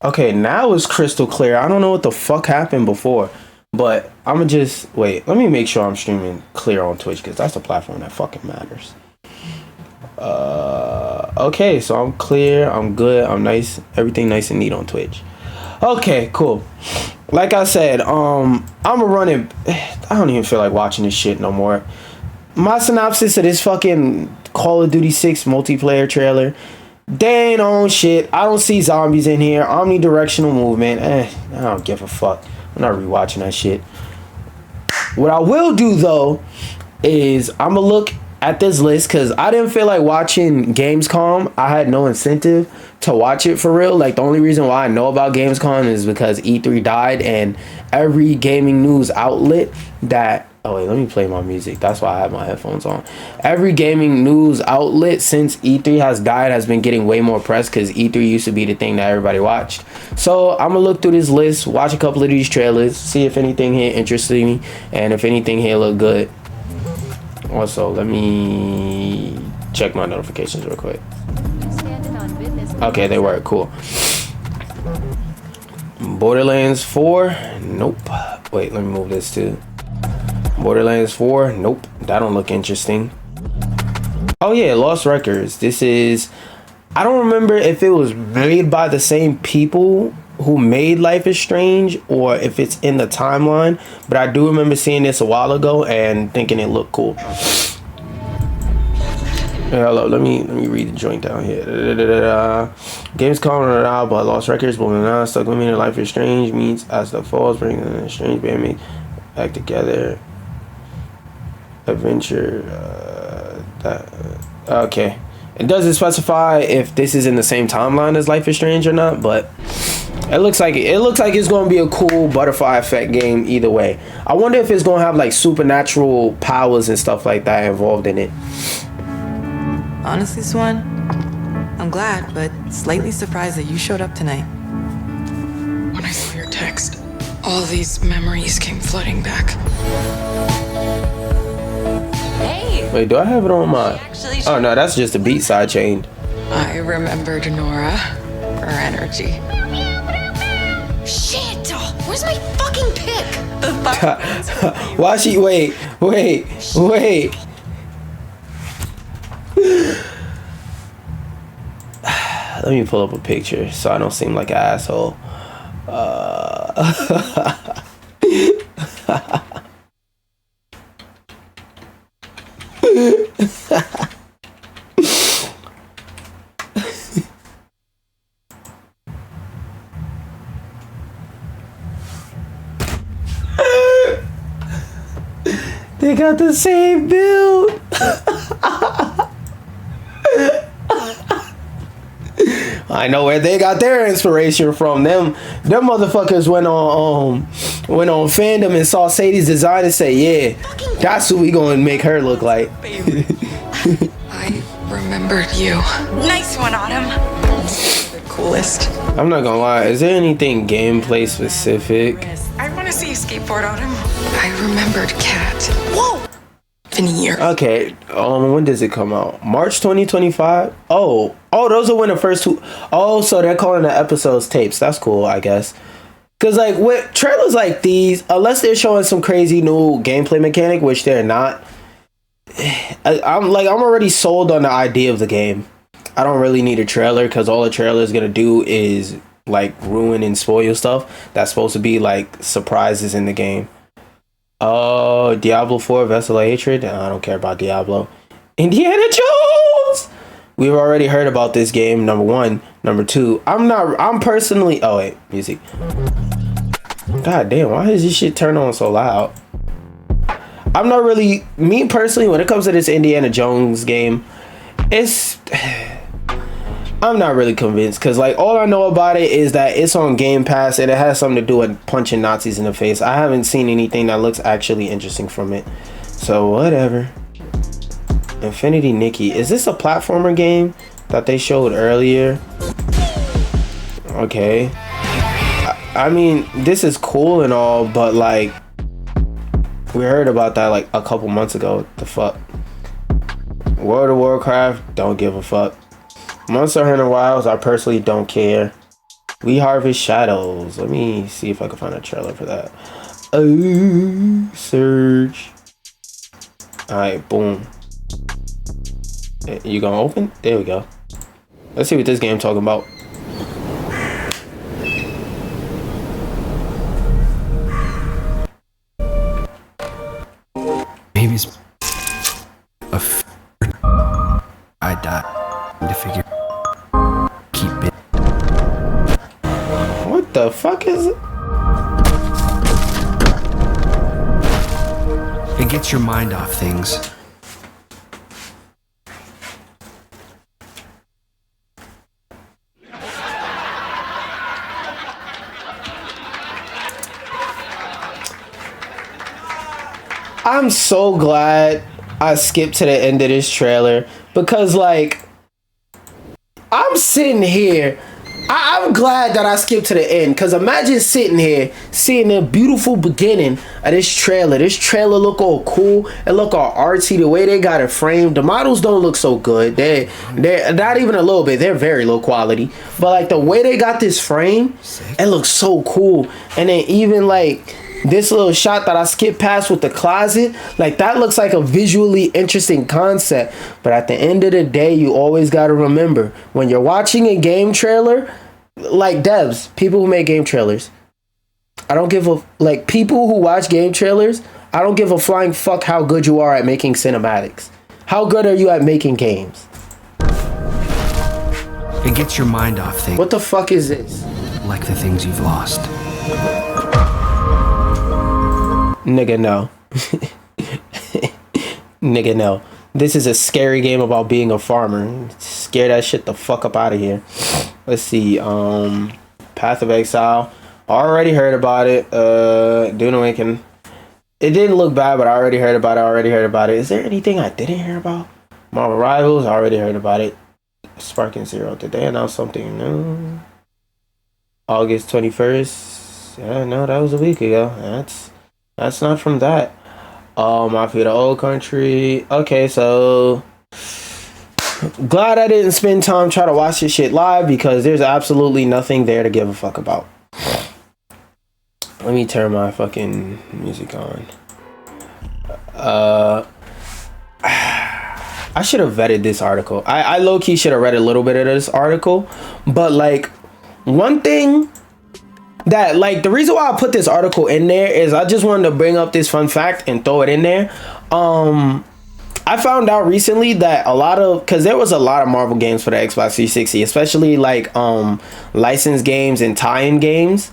Okay, now it's crystal clear. I don't know what the fuck happened before, but I'm gonna just wait. Let me make sure I'm streaming clear on Twitch because that's the platform that fucking matters. Okay, so I'm clear. I'm good. I'm nice. Everything nice and neat on Twitch. Okay, cool. Like I said, I'm running. I don't even feel like watching this shit no more. My synopsis of this fucking Call of Duty 6 multiplayer trailer. They ain't on shit. I don't see zombies in here. Omnidirectional movement. I don't give a fuck. I'm not rewatching that shit. What I will do though is I'm gonna look at this list because I didn't feel like watching Gamescom. I had no incentive to watch it for real. Like the only reason why I know about Gamescom is because E3 died, and every gaming news outlet that oh wait, let me play my music. That's why I have my headphones on. Every gaming news outlet since E3 has died has been getting way more press because E3 used to be the thing that everybody watched. So I'm gonna look through this list, watch a couple of these trailers, see if anything here interests me, and if anything here look good. Also, let me check my notifications real quick. Okay, they work. Cool. Borderlands 4. Nope. Wait, let me move this too. Borderlands 4. Nope. That don't look interesting. Oh yeah, Lost Records. This is... I don't remember if it was made by the same people who made Life is Strange or if it's in the timeline, but I do remember seeing this a while ago and thinking it looked cool. Hello, let me read the joint down here. Gamescom out, but Lost Records, but now stuck with me in Life is Strange meets as the falls bring the strange band back together. Adventure. Okay. It doesn't specify if this is in the same timeline as Life is Strange or not, but it looks like it's going to be a cool butterfly effect game either way. I wonder if it's going to have like supernatural powers and stuff like that involved in it. Honestly, Swan, I'm glad, but slightly surprised that you showed up tonight. When I saw your text, all these memories came flooding back. Hey! Wait, do I have it on my... Oh no, that's just a beat side chain. I remembered Nora, her energy. Shit! Where's my fucking pick? Why she... Wait. Let me pull up a picture so I don't seem like an asshole. They got the same build. I know where they got their inspiration from. Them motherfuckers went on fandom and saw Sadie's design and say, yeah, that's who we gonna make her look like. I remembered you. Nice one, Autumn. The coolest. I'm not gonna lie, is there anything gameplay specific? I want to see you skateboard, Autumn. I remembered Cat. Whoa! In a year. Okay, when does it come out? March 2025? Oh, those are when the first two... Oh, so they're calling the episodes tapes. That's cool, I guess. Because, like, with trailers like these, unless they're showing some crazy new gameplay mechanic, which they're not, I'm already sold on the idea of the game. I don't really need a trailer, because all the trailer is going to do is, like, ruin and spoil stuff that's supposed to be, like, surprises in the game. Oh, Diablo 4 Vessel of Hatred. I don't care about Diablo. Indiana Jones! We've already heard about this game, number one. Number two, I'm personally... Oh, wait, music. God damn, why is this shit turn on so loud? I'm not really... Me, personally, when it comes to this Indiana Jones game, it's... I'm not really convinced, because like all I know about it is that it's on Game Pass and it has something to do with punching Nazis in the face. I haven't seen anything that looks actually interesting from it, so whatever. Infinity Nikki, is this a platformer game that they showed earlier? Okay, I mean, this is cool and all, but like we heard about that like a couple months ago. What the fuck? World of Warcraft, don't give a fuck. Monster Hunter Wilds, I personally don't care. We Harvest Shadows. Let me see if I can find a trailer for that. Oh, search. Alright, boom. You gonna open? There we go. Let's see what this game talking about. Maybe it's I died to figure keep it. What the fuck is it? It gets your mind off things. I'm so glad I skipped to the end of this trailer because, like, I'm sitting here. I'm glad that I skipped to the end because imagine sitting here seeing the beautiful beginning of this trailer. This trailer look all cool. It look all artsy. The way they got it framed. The models don't look so good. They're not even a little bit. They're very low quality. But like the way they got this frame, it looks so cool. And then even like this little shot that I skipped past with the closet, like that looks like a visually interesting concept. But at the end of the day, you always got to remember when you're watching a game trailer, like devs, people who make game trailers, I don't give a, like people who watch game trailers, I don't give a flying fuck how good you are at making cinematics. How good are you at making games? It gets your mind off things. What the fuck is this? Like the things you've lost. Nigga, no. Nigga, no. This is a scary game about being a farmer. Scare that shit the fuck up out of here. Let's see. Path of Exile. Already heard about it. Dune Awakening. It didn't look bad, but I already heard about it. Is there anything I didn't hear about? Marvel Rivals. I already heard about it. Sparking Zero. Did they announce something new? August 21st. Yeah, no, that was a week ago. That's not from that. Mafia the Old Country. Okay, so glad I didn't spend time trying to watch this shit live because there's absolutely nothing there to give a fuck about. Let me turn my fucking music on. I should have vetted this article. I low-key should have read a little bit of this article, but like one thing that, like, the reason why I put this article in there is I just wanted to bring up this fun fact and throw it in there. I found out recently that because there was a lot of Marvel games for the Xbox 360, especially like licensed games and tie-in games.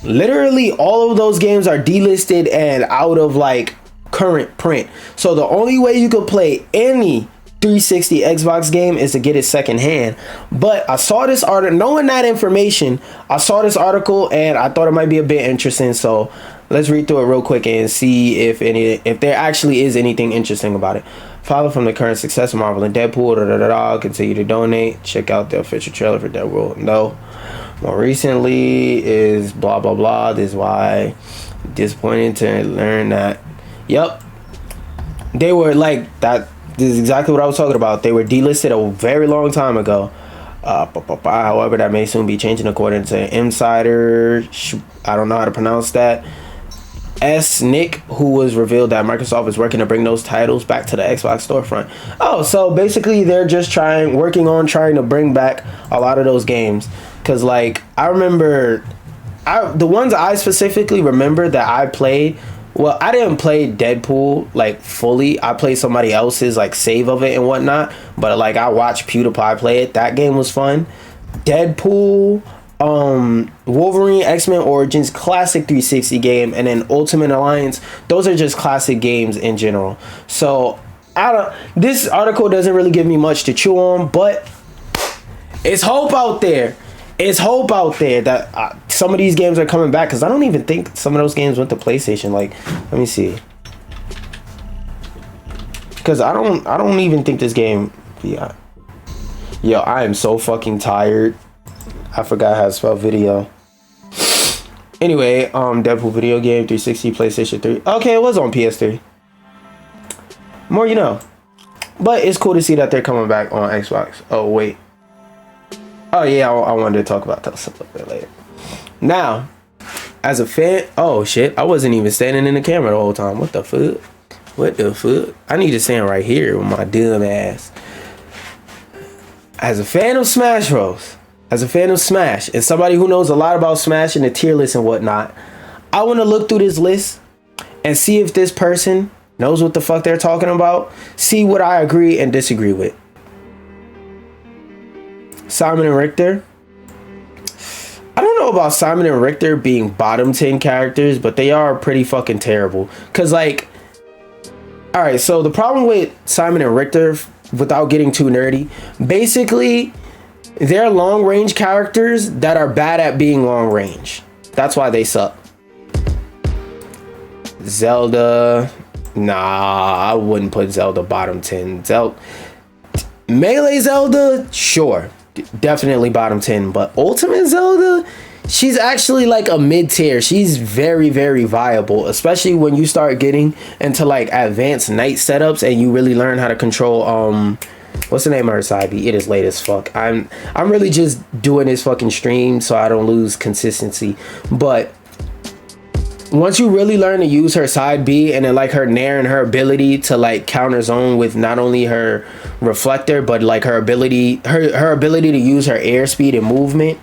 Literally all of those games are delisted and out of like current print. So the only way you could play any 360 Xbox game is to get it secondhand. But I saw this article, knowing that information, I saw this article and I thought it might be a bit interesting. So let's read through it real quick and see if there actually is anything interesting about it. Follow from the current success of Marvel and Deadpool. Continue to donate. Check out the official trailer for Deadpool. No. More recently is blah blah blah. This is why disappointed to learn that. Yep. They were like that. This is exactly what I was talking about. They were delisted a very long time ago. However, that may soon be changing according to Insider. I don't know how to pronounce that. Nick, who was revealed that Microsoft is working to bring those titles back to the Xbox storefront. Oh, so basically they're just working on trying to bring back a lot of those games. Cause like I remember, the ones I specifically remember that I played. Well, I didn't play Deadpool like fully. I played somebody else's like save of it and whatnot. But like I watched PewDiePie play it. That game was fun. Deadpool, Wolverine, X-Men Origins, classic 360 game, and then Ultimate Alliance. Those are just classic games in general. So this article doesn't really give me much to chew on, but it's hope out there. It's hope out there that some of these games are coming back, because I don't even think some of those games went to PlayStation. Like, let me see, because I don't even think this game. Yeah, yo, I am so fucking tired. I forgot how to spell video. Anyway, Deadpool video game, 360, PlayStation 3. Okay, it was on PS3. More you know. But it's cool to see that they're coming back on Xbox. Oh wait. Oh yeah, I wanted to talk about that a little bit later. Now, as a fan, oh shit, I wasn't even standing in the camera the whole time. What the fuck? What the fuck? I need to stand right here with my dumb ass. As a fan of Smash Bros, as a fan of Smash, and somebody who knows a lot about Smash and the tier list and whatnot, I want to look through this list and see if this person knows what the fuck they're talking about. See what I agree and disagree with. Simon and Richter. I don't know about Simon and Richter being bottom 10 characters, but they are pretty fucking terrible. Cause like, all right, so the problem with Simon and Richter, without getting too nerdy, basically they're long range characters that are bad at being long range. That's why they suck. Zelda, nah, I wouldn't put Zelda bottom 10. Melee Zelda, sure, definitely bottom 10, but Ultimate Zelda, she's actually like a mid-tier. She's very, very viable, especially when you start getting into like advanced night setups and you really learn how to control what's the name of her side B? It is late as fuck. I'm really just doing this fucking stream so I don't lose consistency, but once you really learn to use her side B and then like her nair and her ability to like counter zone with not only her reflector but like her ability to use her airspeed and movement,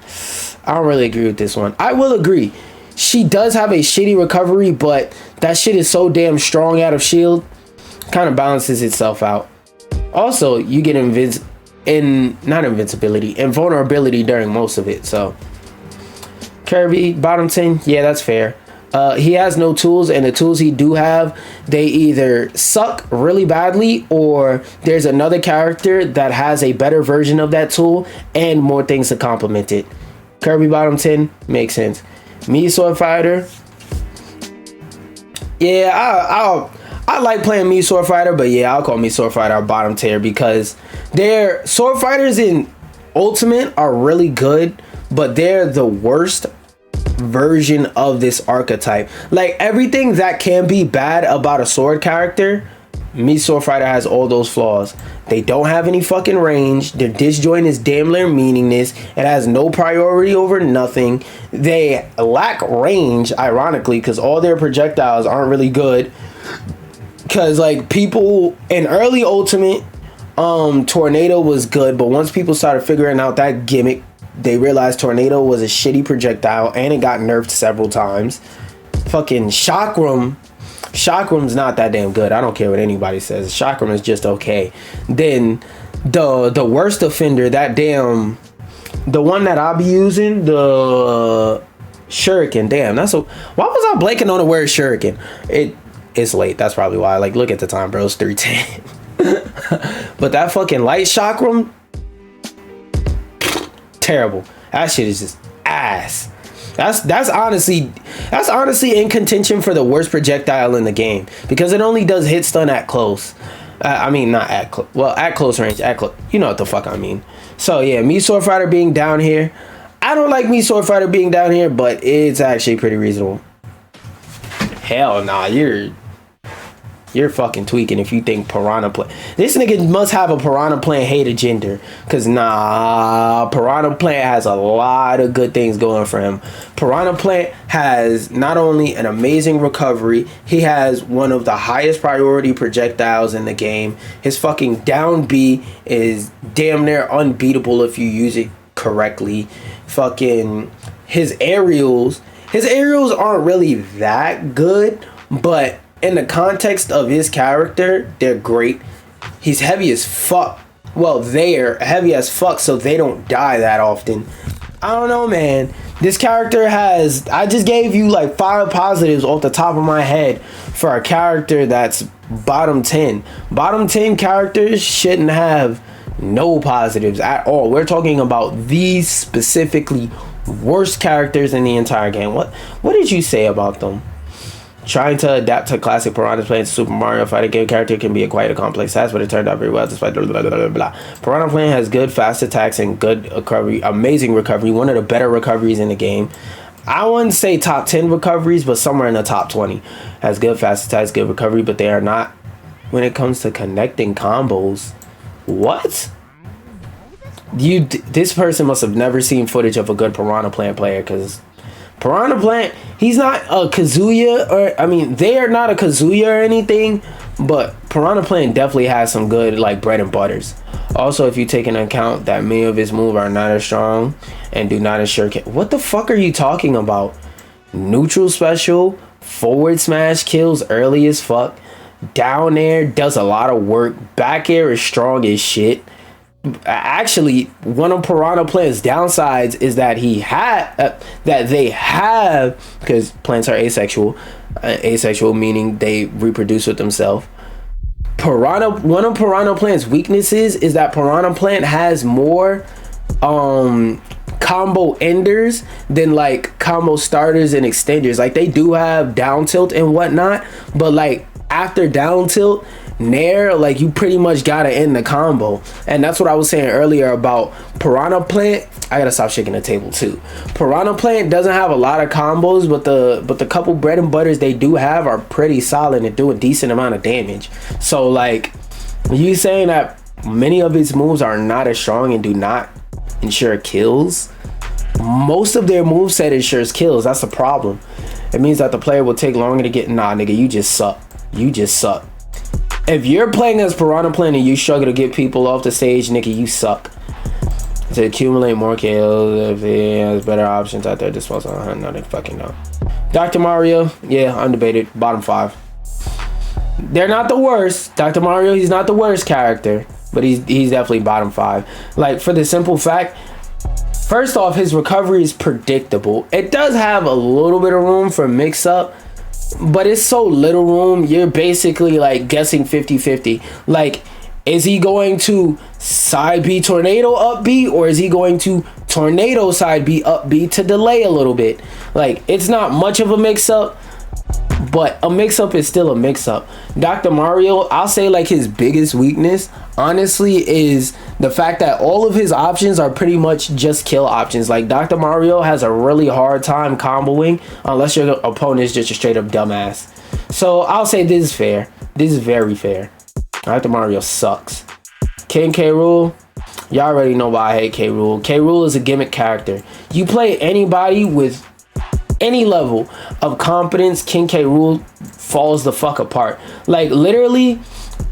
I don't really agree with this one. I will agree, she does have a shitty recovery, but that shit is so damn strong out of shield, kind of balances itself out. Also, you get invulnerability during most of it. So Kirby bottom 10, yeah, that's fair. He has no tools, and the tools he do have, they either suck really badly or there's another character that has a better version of that tool and more things to complement it. Kirby bottom 10 makes sense. Mii Sword Fighter, yeah, I like playing Mii Sword Fighter, but yeah, I'll call Mii Sword Fighter bottom tier because their sword fighters in Ultimate are really good, but they're the worst version of this archetype. Like everything that can be bad about a sword character, Mii Sword Fighter has all those flaws. They don't have any fucking range. Their disjoint is damn near meaningless. It has no priority over nothing. They lack range, ironically, because all their projectiles aren't really good. Because like people in early Ultimate, Tornado was good, but once people started figuring out that gimmick, they realized Tornado was a shitty projectile and it got nerfed several times. Fucking Chakram's not that damn good. I don't care what anybody says. Chakram is just okay. Then the worst offender, the one that I'll be using, the Shuriken. Damn, why was I blanking on the word Shuriken? It's late. That's probably why. Like, look at the time, bro. It's 3:10. But that fucking light Chakram, terrible. That shit is just ass. That's honestly in contention for the worst projectile in the game because it only does hit stun at close. I mean, not at close. Well, at close range. You know what the fuck I mean. So yeah, Mii Sword Fighter being down here. I don't like Mii Sword Fighter being down here, but it's actually pretty reasonable. Hell nah, you're fucking tweaking if you think Piranha Plant. This nigga must have a Piranha Plant hate agenda. Cause nah, Piranha Plant has a lot of good things going for him. Piranha Plant has not only an amazing recovery, he has one of the highest priority projectiles in the game. His fucking down B is damn near unbeatable if you use it correctly. Fucking his aerials aren't really that good, but in the context of his character, they're great. He's heavy as fuck. Well, they're heavy as fuck, so they don't die that often. I don't know, man. This character I just gave you like 5 positives off the top of my head for a character that's bottom 10. Bottom 10 characters shouldn't have no positives at all. We're talking about these specifically worst characters in the entire game. What did you say about them? Trying to adapt to classic Piranha Plant Super Mario fighting game character can be quite a complex task, but it turned out very well despite blah, blah, blah, blah, blah. Piranha Plant has good fast attacks and good recovery, amazing recovery, one of the better recoveries in the game. I wouldn't say top 10 recoveries, but somewhere in the top 20. Has good fast attacks, good recovery, but they are not when it comes to connecting combos. What? This person must have never seen footage of a good Piranha Plant player, because Piranha Plant, he's not a Kazuya, or I mean, they are not a Kazuya or anything, but Piranha Plant definitely has some good like bread and butters. Also, if you take into account that many of his moves are not as strong and do not ensure what the fuck are you talking about? Neutral special, forward smash kills early as fuck, down air does a lot of work, back air is strong as shit. Actually, one of Piranha Plant's downsides is that they have, because plants are asexual, asexual meaning they reproduce with themselves. One of Piranha Plant's weaknesses is that Piranha Plant has more combo enders than like combo starters and extenders. Like they do have down tilt and whatnot, but like after down tilt, Nair, like you pretty much gotta end the combo. And that's what I was saying earlier about Piranha Plant. I gotta stop shaking the table too. Piranha Plant doesn't have a lot of combos, but the couple bread and butters they do have are pretty solid and do a decent amount of damage. So like you saying that many of its moves are not as strong and do not ensure kills. Most of their moveset ensures kills. That's the problem. It means that the player will take longer to get. Nah, nigga, you just suck. You just suck. If you're playing as Piranha Plant and you struggle to get people off the stage, nigga, you suck. To accumulate more kills, if he has better options at their disposal. No, they fucking know. Dr. Mario, yeah, undebated, bottom 5. They're not the worst. Dr. Mario, he's not the worst character, but he's definitely bottom 5. Like, for the simple fact, first off, his recovery is predictable. It does have a little bit of room for mix-up, but it's so little room, you're basically like guessing 50-50. Like, is he going to side B tornado up B, or is he going to tornado side B up B to delay a little bit? Like, it's not much of a mix-up, but a mix-up is still a mix-up. Dr. Mario, I'll say like his biggest weakness, honestly, is the fact that all of his options are pretty much just kill options. Like, Dr. Mario has a really hard time comboing unless your opponent is just a straight-up dumbass. So I'll say this is fair. This is very fair. Dr. Mario sucks. King K. Rool, y'all already know why I hate K. Rool. K. Rool is a gimmick character. You play anybody with any level of competence, King K. Rool falls the fuck apart. Like, literally,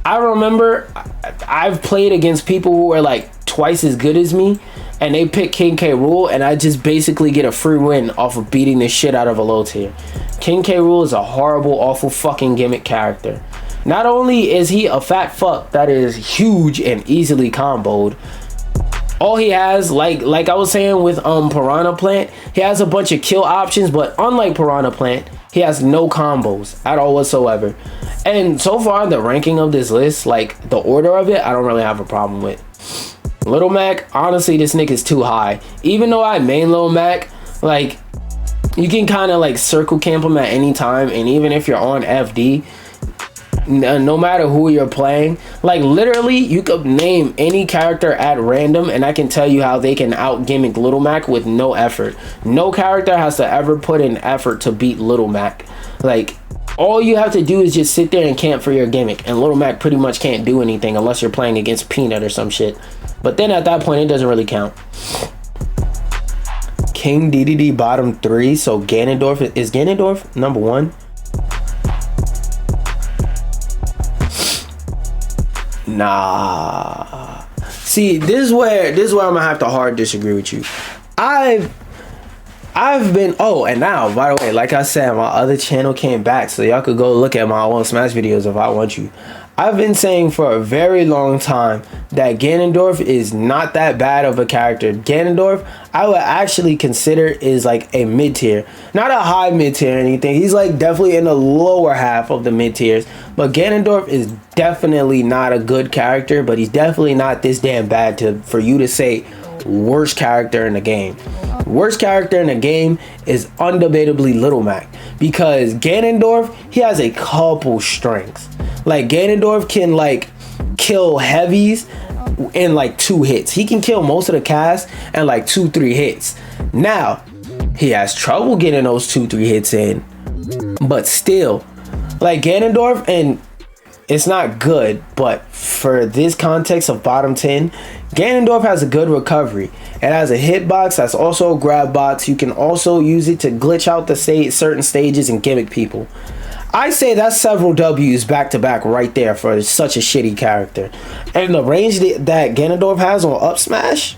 I remember I've played against people who are like twice as good as me, and they pick King K. Rool, and I just basically get a free win off of beating the shit out of a low tier. King K. Rool is a horrible, awful fucking gimmick character. Not only is he a fat fuck that is huge and easily comboed, all he has, like I was saying with Piranha Plant, he has a bunch of kill options, but unlike Piranha Plant, he has no combos at all whatsoever. And so far, the ranking of this list, like the order of it, I don't really have a problem with. Little Mac, honestly, this nigga's too high. Even though I main Little Mac, like, you can kind of like circle camp him at any time, and even if you're on FD, no matter who you're playing, like literally you could name any character at random and I can tell you how they can out gimmick Little Mac with no effort. No character has to ever put in effort to beat Little Mac. Like, all you have to do is just sit there and camp for your gimmick, and Little Mac pretty much can't do anything unless you're playing against Peanut or some shit. But then at that point it doesn't really count. King DDD bottom 3, so Ganondorf is Ganondorf number 1. Nah. See, this is where I'm gonna have to hard disagree with you. I've been, oh, and now, by the way, like I said, my other channel came back, so y'all could go look at my old Smash videos if I want you. I've been saying for a very long time that Ganondorf is not that bad of a character. Ganondorf, I would actually consider is like a mid-tier. Not a high mid-tier or anything. He's like definitely in the lower half of the mid-tiers. But Ganondorf is definitely not a good character, but he's definitely not this damn bad for you to say worst character in the game. Worst character in the game is undebatably Little Mac, because Ganondorf, he has a couple strengths. Like, Ganondorf can like kill heavies in like 2 hits. He can kill most of the cast in like 2-3 hits. Now, he has trouble getting those 2-3 hits in, but still, like Ganondorf, and it's not good, but for this context of bottom 10, Ganondorf has a good recovery. It has a hitbox that's also a grab box. You can also use it to glitch out the certain stages and gimmick people. I say that's several W's back to back right there for such a shitty character. And the range that Ganondorf has on up smash,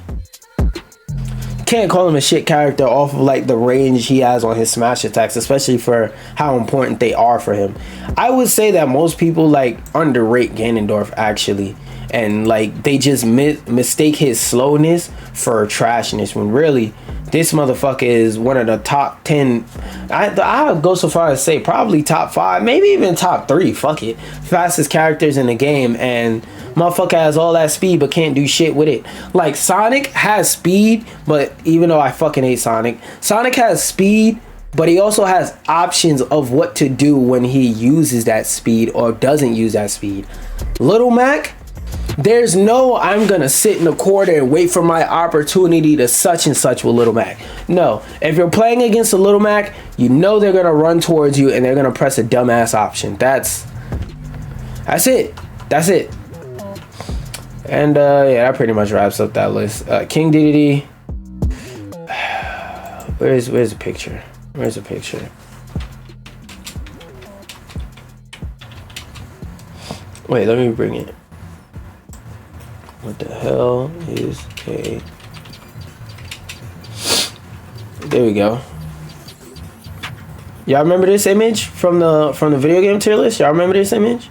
can't call him a shit character off of like the range he has on his smash attacks, especially for how important they are for him. I would say that most people like underrate Ganondorf actually, and like they just mistake his slowness for trashness, when really this motherfucker is one of the top 10. I would go so far as to say probably top 5, maybe even top 3, fuck it, fastest characters in the game, and motherfucker has all that speed but can't do shit with it. Like Sonic has speed, but even though I fucking hate Sonic has speed, but he also has options of what to do when he uses that speed or doesn't use that speed. Little Mac, there's no I'm gonna sit in the corner and wait for my opportunity to such and such with Little Mac. No, if you're playing against a Little Mac, you know they're gonna run towards you and they're gonna press a dumbass option. That's it. And yeah, that pretty much wraps up that list. King Dedede. Where's the picture? Where's the picture? Wait, let me bring it. What the hell is a... There we go. Y'all remember this image from the video game tier list? Y'all remember this image?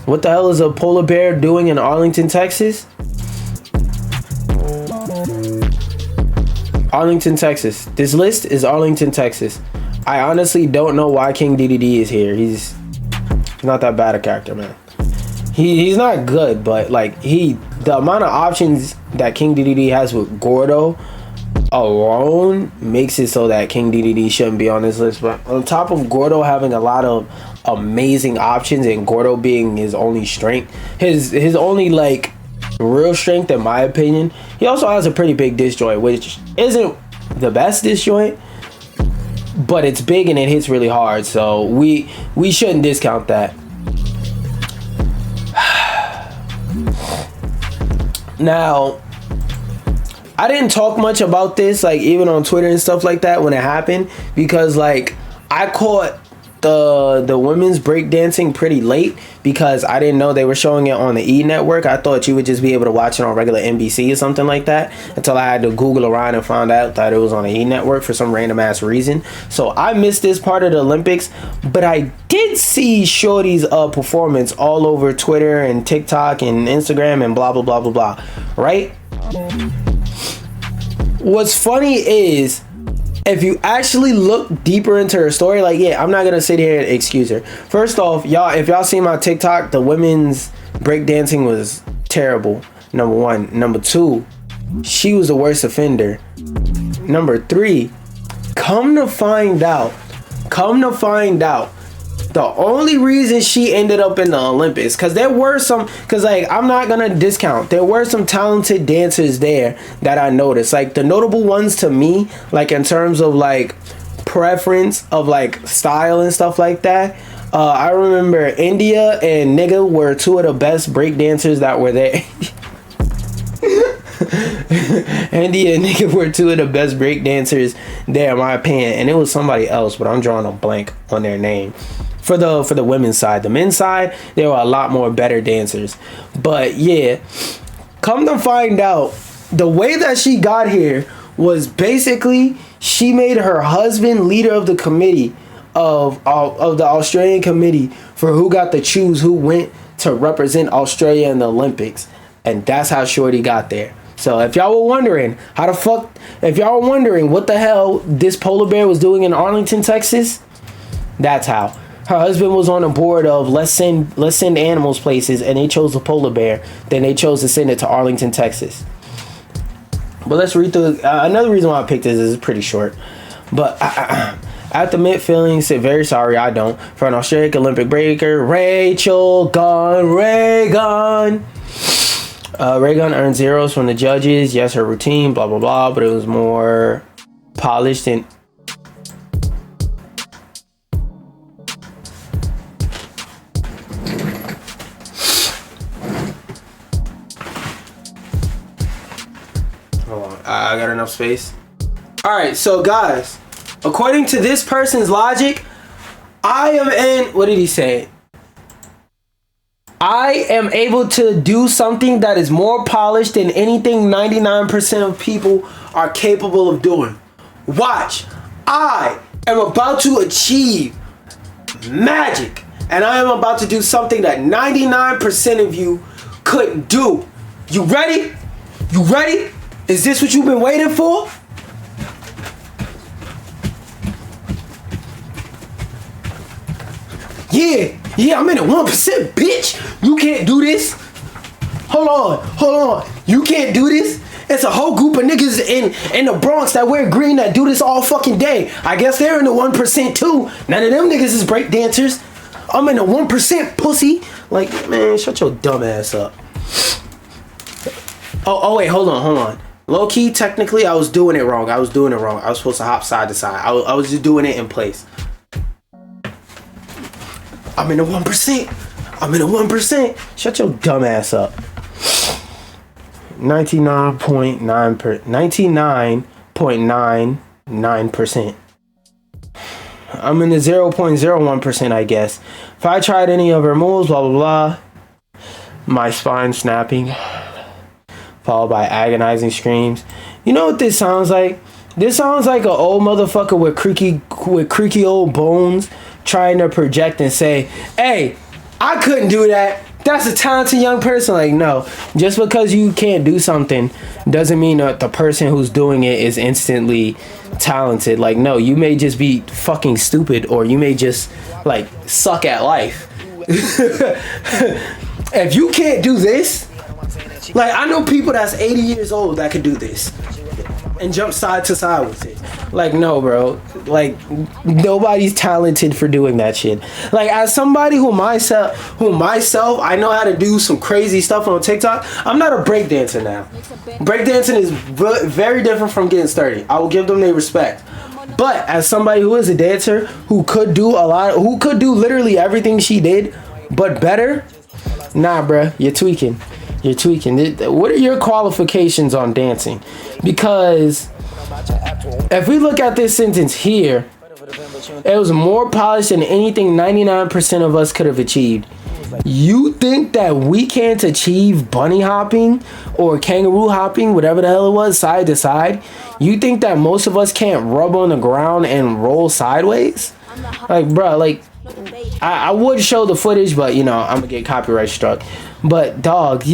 What the hell is a polar bear doing in Arlington, Texas? Arlington, Texas. This list is Arlington, Texas. I honestly don't know why King Dedede is here. He's not that bad a character, man. He's not good, but like the amount of options that King Dedede has with Gordo alone makes it so that King Dedede shouldn't be on this list. But on top of Gordo having a lot of amazing options and Gordo being his only strength, his only like real strength in my opinion, he also has a pretty big disjoint, which isn't the best disjoint, but it's big and it hits really hard, so we shouldn't discount that. Now, I didn't talk much about this, like even on Twitter and stuff like that when it happened, because like I caught the women's breakdancing pretty late because I didn't know they were showing it on the E network. I thought you would just be able to watch it on regular NBC or something like that, until I had to Google around and found out that it was on the E network for some random ass reason. So I missed this part of the Olympics, but I did see Shorty's performance all over Twitter and TikTok and Instagram and blah blah blah blah blah, right? What's funny is, if you actually look deeper into her story, like, yeah, I'm not gonna sit here and excuse her. First off, if y'all see my TikTok, the women's breakdancing was terrible. Number one. Number two, she was the worst offender. Number three, come to find out, the only reason she ended up in the Olympics, because there were some, because like I'm not gonna discount, there were some talented dancers there that I noticed. Like the notable ones to me, like in terms of like preference of like style and stuff like that, I remember India and Nigga were two of the best break dancers that were there. India and Nigga were two of the best break dancers there in my opinion, and it was somebody else, but I'm drawing a blank on their name. For the women's side. The men's side, there were a lot more better dancers. But yeah, come to find out, the way that she got here was basically she made her husband leader of the committee of the Australian committee for who got to choose who went to represent Australia in the Olympics. And that's how Shorty got there. So if y'all were wondering what the hell this polar bear was doing in Arlington, Texas, that's how. Her husband was on the board of let's send animals places, and they chose the polar bear. Then they chose to send it to Arlington, Texas. But let's read through. Another reason why I picked this is pretty short. But I have to admit, feelings say very sorry. I don't. For an Australian Olympic breaker, Rachel Gunn. Raygun earned zeros from the judges. Yes, her routine, blah blah blah, but it was more polished and. enough space. Alright, so guys, according to this person's logic, I am in, what did he say? I am able to do something that is more polished than anything 99% of people are capable of doing. Watch. I am about to achieve magic. And I am about to do something that 99% of you couldn't do. You ready? You ready? Is this what you've been waiting for? Yeah, I'm in the 1%, bitch. You can't do this. Hold on. You can't do this. It's a whole group of niggas in the Bronx that wear green that do this all fucking day. I guess they're in the 1% too. None of them niggas is break dancers. I'm in the 1%, pussy. Like, man, shut your dumb ass up. Oh wait, hold on. Low key, technically, I was doing it wrong. I was supposed to hop side to side. I was just doing it in place. I'm in the 1%. Shut your dumb ass up. 99.99%. I'm in the 0.01%, I guess. If I tried any of her moves, blah, blah, blah. My spine snapping. Followed by agonizing screams. You know what this sounds like? This sounds like an old motherfucker with creaky old bones trying to project and say, hey, I couldn't do that. That's a talented young person. Like, no, just because you can't do something doesn't mean that the person who's doing it is instantly talented. Like, no, you may just be fucking stupid, or you may just like suck at life. If you can't do this, like, I know people that's 80 years old that could do this and jump side to side with it. Like, no, bro. Like, nobody's talented for doing that shit. Like, as somebody who myself, I know how to do some crazy stuff on TikTok. I'm not a breakdancer now. Breakdancing is very different from getting sturdy. I will give them their respect. But as somebody who is a dancer, who could do literally everything she did, but better, nah, bro, you're tweaking. What are your qualifications on dancing? Because if we look at this sentence here, it was more polished than anything 99% of us could have achieved. You think that we can't achieve bunny hopping or kangaroo hopping, whatever the hell it was, side to side? You think that most of us can't rub on the ground and roll sideways? Like, bro, like, I would show the footage, but, you know, I'm gonna get copyright struck. But, dog,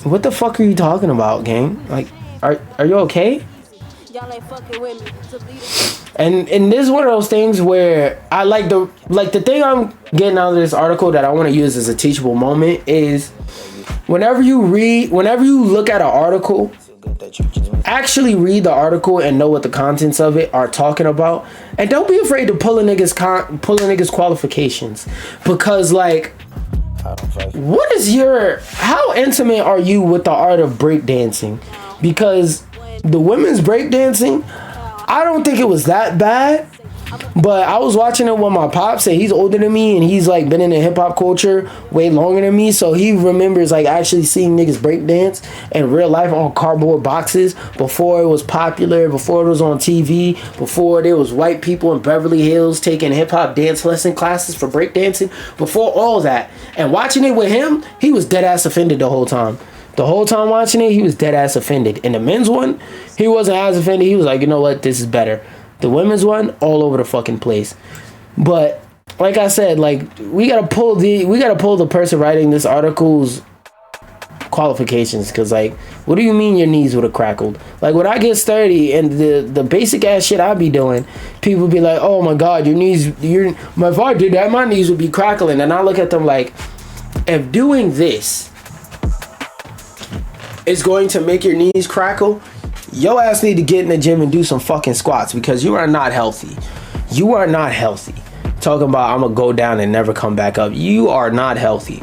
what the fuck are you talking about, gang? Like, are you okay? And this is one of those things where I like the thing I'm getting out of this article that I want to use as a teachable moment is whenever you look at an article, actually read the article and know what the contents of it are talking about, and don't be afraid to pull a nigga's qualifications, because like, how intimate are you with the art of breakdancing? Because the women's breakdancing, I don't think it was that bad, but I was watching it with my pops, and he's older than me, and he's like been in the hip hop culture way longer than me, so he remembers like actually seeing niggas breakdance in real life on cardboard boxes before it was popular, before it was on TV, before there was white people in Beverly Hills taking hip hop dance lesson classes for breakdancing, before all that. And watching it with him, he was dead ass offended the whole time. The whole time watching it, he was dead ass offended. In the men's one, he wasn't as offended. He was like, you know what, this is better. The women's one, all over the fucking place. But like I said, like, we gotta pull the person writing this article's qualifications, because like, what do you mean your knees would have crackled? Like, when I get sturdy and the basic ass shit I be doing, people be like, oh my god, if I did that, my knees would be crackling. And I look at them like, if doing this is going to make your knees crackle, your ass need to get in the gym and do some fucking squats, because you are not healthy. You are not healthy. Talking about I'm gonna go down and never come back up. You are not healthy.